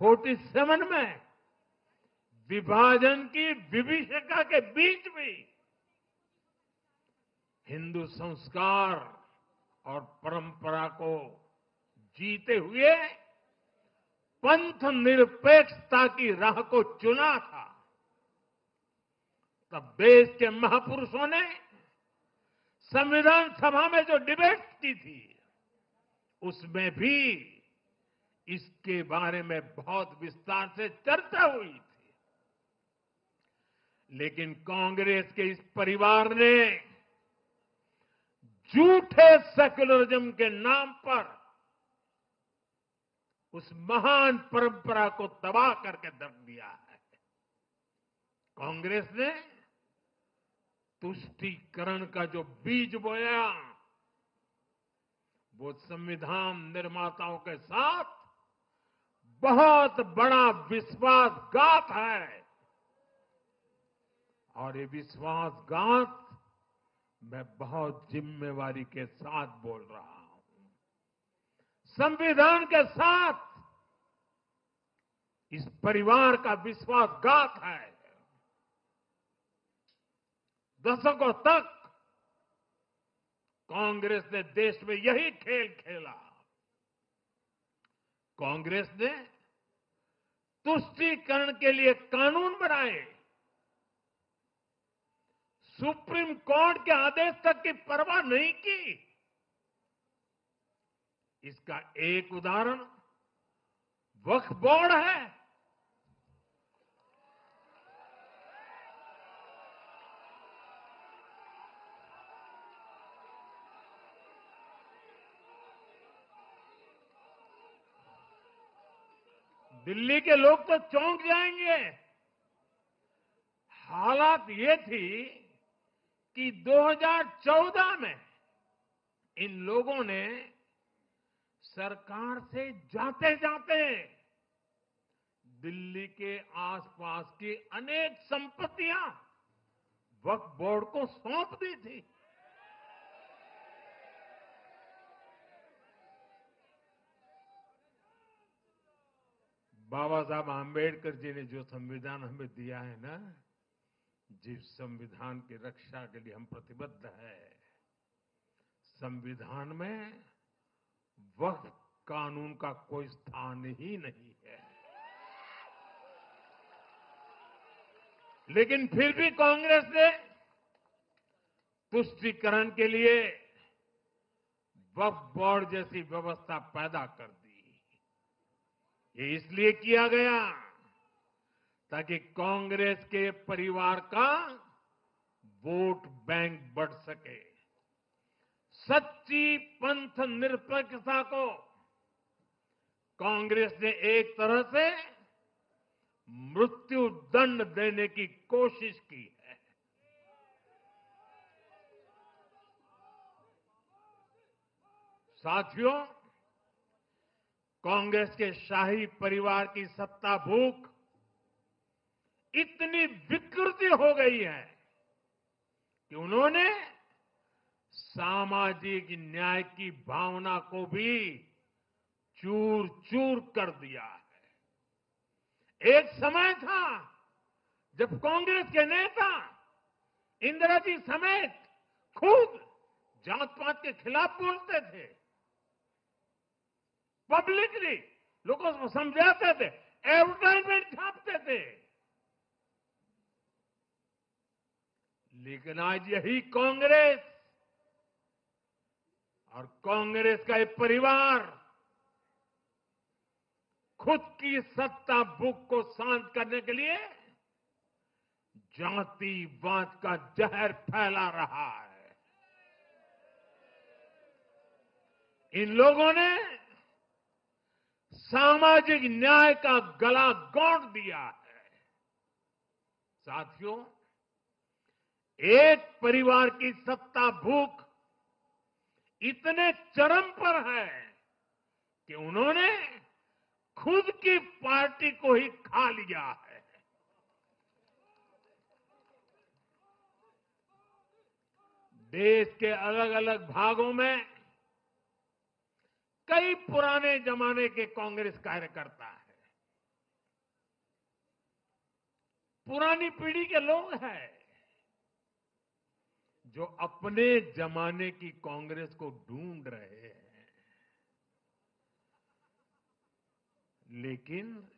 47 में विभाजन की विभीषिका के बीच भी हिंदू संस्कार और परंपरा को जीते हुए पंथ निरपेक्षता की राह को चुना था। तब देश के महापुरुषों ने संविधान सभा में जो डिबेट की थी उसमें भी इसके बारे में बहुत विस्तार से चर्चा हुई थी। लेकिन कांग्रेस के इस परिवार ने झूठे सेक्युलरिज्म के नाम पर उस महान परंपरा को तबाह करके रख दिया है। कांग्रेस ने तुष्टीकरण का जो बीज बोया वो संविधान निर्माताओं के साथ बहुत बड़ा विश्वासघात है। और ये विश्वासघात मैं बहुत जिम्मेवारी के साथ बोल रहा हूं। संविधान के साथ इस परिवार का विश्वासघात है। दशकों तक कांग्रेस ने देश में यही खेल खेला। कांग्रेस ने तुष्टीकरण के लिए कानून बनाए, सुप्रीम कोर्ट के आदेश तक की परवाह नहीं की। इसका एक उदाहरण वक्फ बोर्ड है। दिल्ली के लोग तो चौंक जाएंगे। हालात ये थी कि 2014 में इन लोगों ने सरकार से जाते जाते दिल्ली के आसपास की अनेक संपत्तियां वक्फ बोर्ड को सौंप दी थी। बाबा साहब आंबेडकर जी ने जो संविधान हमें दिया है ना, जिस संविधान की रक्षा के लिए हम प्रतिबद्ध है, संविधान में वक्फ कानून का कोई स्थान ही नहीं है। लेकिन फिर भी कांग्रेस ने तुष्टीकरण के लिए वक्फ बोर्ड जैसी व्यवस्था पैदा कर दी। ये इसलिए किया गया ताकि कांग्रेस के परिवार का वोट बैंक बढ़ सके। सच्ची पंथ निरपेक्षता को कांग्रेस ने एक तरह से मृत्यु दंड देने की कोशिश की है। साथियों, कांग्रेस के शाही परिवार की सत्ता भूख इतनी विकृति हो गई है कि उन्होंने सामाजिक न्याय की भावना को भी चूर चूर कर दिया है। एक समय था जब कांग्रेस के नेता इंदिरा जी समेत खुद जात पात के खिलाफ बोलते थे, पब्लिकली लोगों को समझाते थे, एडवर्टाइजमेंट छापते थे। लेकिन आज यही कांग्रेस और कांग्रेस का एक परिवार खुद की सत्ता भूख को शांत करने के लिए जातिवाद का जहर फैला रहा है। इन लोगों ने सामाजिक न्याय का गला घोंट दिया है। साथियों, एक परिवार की सत्ता भूख इतने चरम पर है कि उन्होंने खुद की पार्टी को ही खा लिया है। देश के अलग अलग भागों में कई पुराने जमाने के कांग्रेस कार्यकर्ता हैं। पुरानी पीढ़ी के लोग हैं जो अपने जमाने की कांग्रेस को ढूंढ रहे हैं। लेकिन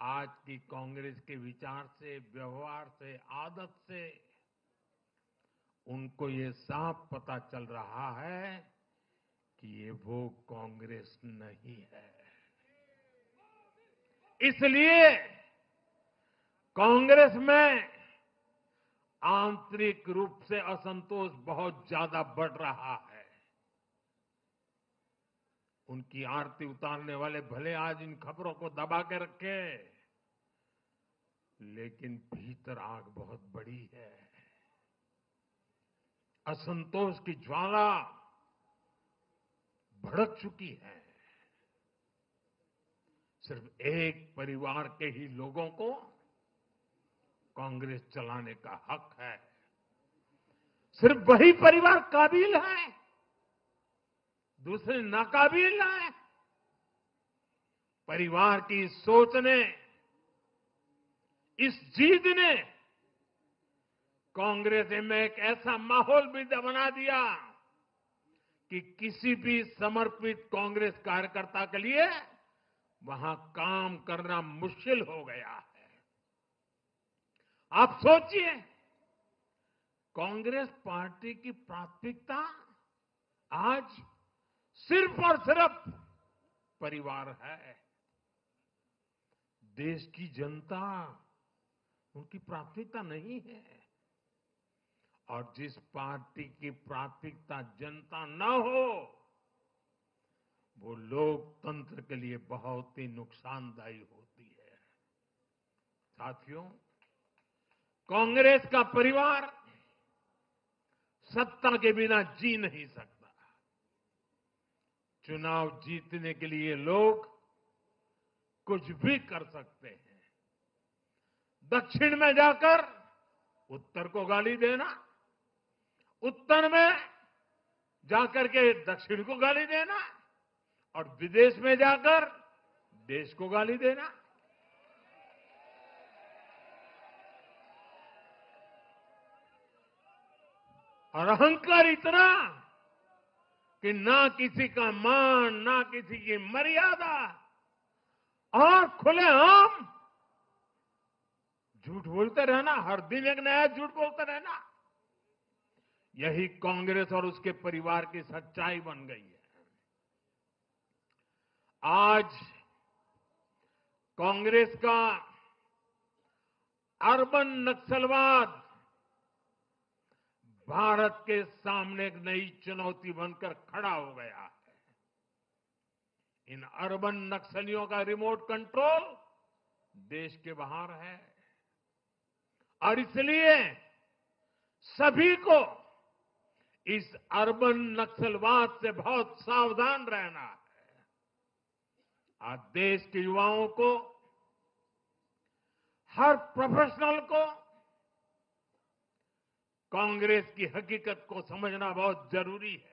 आज की कांग्रेस के विचार से, व्यवहार से, आदत से उनको ये साफ पता चल रहा है कि ये वो कांग्रेस नहीं है। इसलिए कांग्रेस में आंतरिक रूप से असंतोष बहुत ज्यादा बढ़ रहा है। उनकी आरती उतारने वाले भले आज इन खबरों को दबा के रखे, लेकिन भीतर आग बहुत बड़ी है। असंतोष की ज्वाला भड़क चुकी है। सिर्फ एक परिवार के ही लोगों को कांग्रेस चलाने का हक है। सिर्फ वही परिवार काबिल है, दूसरे नाकाबिल हैं। परिवार की सोच ने, इस जीत ने कांग्रेस में एक ऐसा माहौल भी बना दिया कि किसी भी समर्पित कांग्रेस कार्यकर्ता के लिए वहां काम करना मुश्किल हो गया है। आप सोचिए, कांग्रेस पार्टी की प्राथमिकता आज सिर्फ और सिर्फ परिवार है। देश की जनता उनकी प्राथमिकता नहीं है। और जिस पार्टी की प्राथमिकता जनता न हो, वो लोकतंत्र के लिए बहुत ही नुकसानदायी होती है। साथियों, कांग्रेस का परिवार सत्ता के बिना जी नहीं सकता। चुनाव जीतने के लिए लोग कुछ भी कर सकते हैं। दक्षिण में जाकर उत्तर को गाली देना, उत्तर में जाकर के दक्षिण को गाली देना और विदेश में जाकर देश को गाली देना। और अहंकार इतना कि ना किसी का मान, ना किसी की मर्यादा, और खुलेआम झूठ बोलते रहना, हर दिन एक नया झूठ बोलते रहना। यही कांग्रेस और उसके परिवार की सच्चाई बन गई है। आज कांग्रेस का अर्बन नक्सलवाद भारत के सामने एक नई चुनौती बनकर खड़ा हो गया है। इन अर्बन नक्सलियों का रिमोट कंट्रोल देश के बाहर है और इसलिए सभी को इस अर्बन नक्सलवाद से बहुत सावधान रहना है। आज देश के युवाओं को, हर प्रोफेशनल को कांग्रेस की हकीकत को समझना बहुत जरूरी है।